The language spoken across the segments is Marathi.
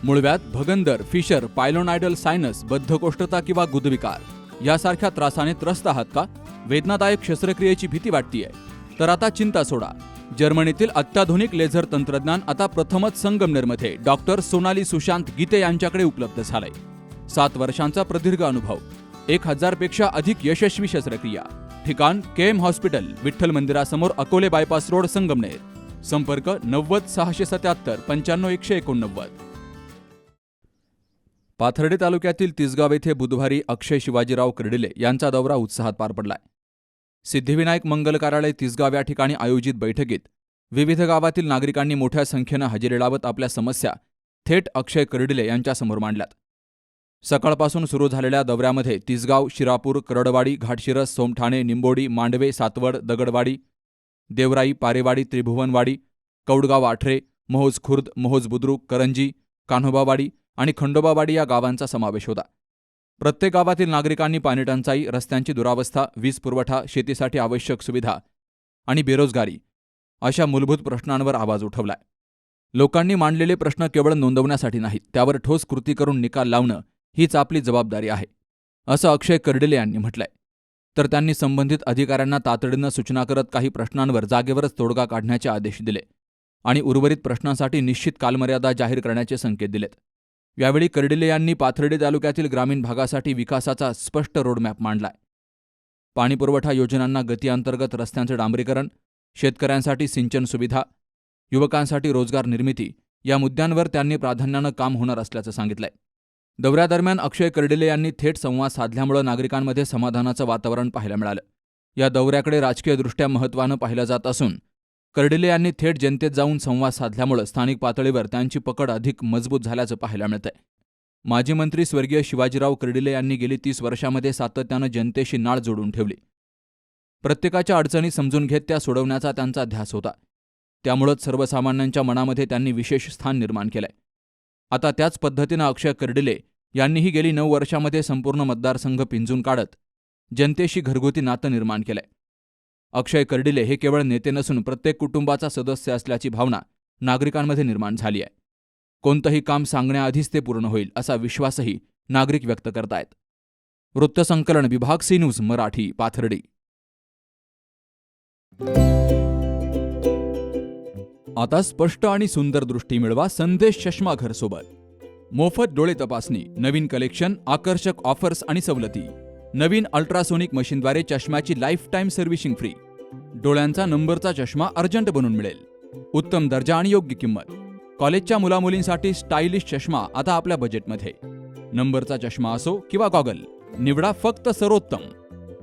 मूळव्याध, भगंदर, फिशर, पायलोनायडल सायनस, बद्धकोष्ठता किंवा गुदविकार यासारख्या त्रासाने त्रस्त आहात का? वेदनादायक शस्त्रक्रियेची भीती वाटतेय? तर आता चिंता सोडा. जर्मनीतील अत्याधुनिक लेझर तंत्रज्ञान आता प्रथमच संगमनेरमध्ये डॉक्टर सोनाली सुशांत गीते यांच्याकडे उपलब्ध झालंय. 7 वर्षांचा प्रदीर्घ अनुभव, 1000 पेक्षा अधिक यशस्वी शस्त्रक्रिया. ठिकाण केएम हॉस्पिटल, विठ्ठल मंदिरासमोर, अकोले बायपास रोड, संगमनेर. संपर्क 90 677 95 189. पाथर्डी तालुक्यातील तिसगाव येथे बुधवारी अक्षय शिवाजीराव कर्डिले यांचा दौरा उत्साहात पार पडलाय. सिद्धिविनायक मंगल कार्यालय तिसगाव या ठिकाणी आयोजित बैठकीत विविध गावातील नागरिकांनी मोठ्या संख्येनं हजेरी लावत आपल्या समस्या थेट अक्षय कर्डिले यांच्यासमोर मांडल्यात. सकाळपासून सुरू झालेल्या दौऱ्यामध्ये तिसगाव, शिरापूर, करडवाडी, घाटशिरस, सोमठाणे, निंबोडी, मांडवे, सातवड, दगडवाडी, देवराई, पारेवाडी, त्रिभुवनवाडी, कौडगाव, आठरे, मोहोज खुर्द, मोहोज बुद्रुक, करंजी, कान्होबावाडी आणि खंडोबावाडी या गावांचा समावेश होता. प्रत्येक गावातील नागरिकांनी पाणीटंचाई, रस्त्यांची दुरावस्था, वीज पुरवठा, शेतीसाठी आवश्यक सुविधा आणि बेरोजगारी अशा मूलभूत प्रश्नांवर आवाज उठवलाय. लोकांनी मांडलेले प्रश्न केवळ नोंदवण्यासाठी नाहीत, त्यावर ठोस कृती करून निकाल लावणं हीच आपली जबाबदारी आहे, असं अक्षय कर्डिले यांनी म्हटलंय. तर त्यांनी संबंधित अधिकाऱ्यांना तातडीनं सूचना करत काही प्रश्नांवर जागेवरच तोडगा काढण्याचे आदेश दिले आणि उर्वरित प्रश्नांसाठी निश्चित कालमर्यादा जाहीर करण्याचे संकेत दिलेत. यावेळी कर्डिले यांनी पाथर्डी तालुक्यातील ग्रामीण भागासाठी विकासाचा स्पष्ट रोडमॅप मांडलाय. पाणीपुरवठा योजनांना गती अंतर्गत रस्त्यांचे डांबरीकरण, शेतकऱ्यांसाठी सिंचन सुविधा, युवकांसाठी रोजगार निर्मिती या मुद्द्यांवर त्यांनी प्राधान्यानं काम होणार असल्याचं सांगितलंय. दौऱ्यादरम्यान अक्षय कर्डिले यांनी थेट संवाद साधल्यामुळे नागरिकांमध्ये समाधानाचं वातावरण पाहायला मिळालं. या दौऱ्याकडे राजकीयदृष्ट्या महत्त्वानं पाहिलं जात असून कर्डिले यांनी थेट जनतेत जाऊन संवाद साधल्यामुळे स्थानिक पातळीवर त्यांची पकड अधिक मजबूत झाल्याचं पाहायला मिळतंय. माजी मंत्री स्वर्गीय शिवाजीराव कर्डिले यांनी गेली 30 वर्षांमध्ये सातत्यानं जनतेशी नाळ जोडून ठेवली. प्रत्येकाच्या अडचणी समजून घेत त्या सोडवण्याचा त्यांचा ध्यास होता. त्यामुळेच सर्वसामान्यांच्या मनामध्ये त्यांनी विशेष स्थान निर्माण केलंय. आता त्याच पद्धतीनं अक्षय कर्डिले यांनीही गेली 9 वर्षांमध्ये संपूर्ण मतदारसंघ पिंजून काढत जनतेशी घरगुती नातं निर्माण केलंय. अक्षय कर्डिले हे केवळ नेते नसून प्रत्येक कुटुंबाचा सदस्य असल्याची भावना नागरिकांमध्ये निर्माण झाली आहे. कोणतंही काम सांगण्याआधीच ते पूर्ण होईल असा विश्वासही नागरिक व्यक्त करतायत. वृत्तसंकलन विभाग, सी न्यूज मराठी, पाथर्डी. आता स्पष्ट आणि सुंदर दृष्टी मिळवा संदेश चष्मा घर सोबत. मोफत डोळे तपासणी, नवीन कलेक्शन, आकर्षक ऑफर्स आणि सवलती. नवीन अल्ट्रासोनिक मशीनद्वारे चष्म्याची लाईफ टाईम सर्व्हिसिंग फ्री. डोळ्यांचा नंबरचा चष्मा अर्जंट बनून मिळेल. उत्तम दर्जा आणि योग्य किंमत. कॉलेजच्या मुलामुलींसाठी स्टायलिश चष्मा आता आपल्या बजेटमध्ये. नंबरचा चष्मा असो किंवा गॉगल, निवडा फक्त सर्वोत्तम.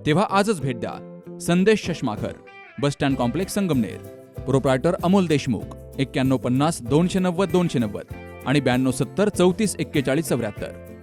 तेव्हा आजच भेट द्या संदेश चष्माघर, bus stand complex, Sangamner. Proprietor Amol Deshmukh. 9150 290 290 आणि 9270 34 41 74.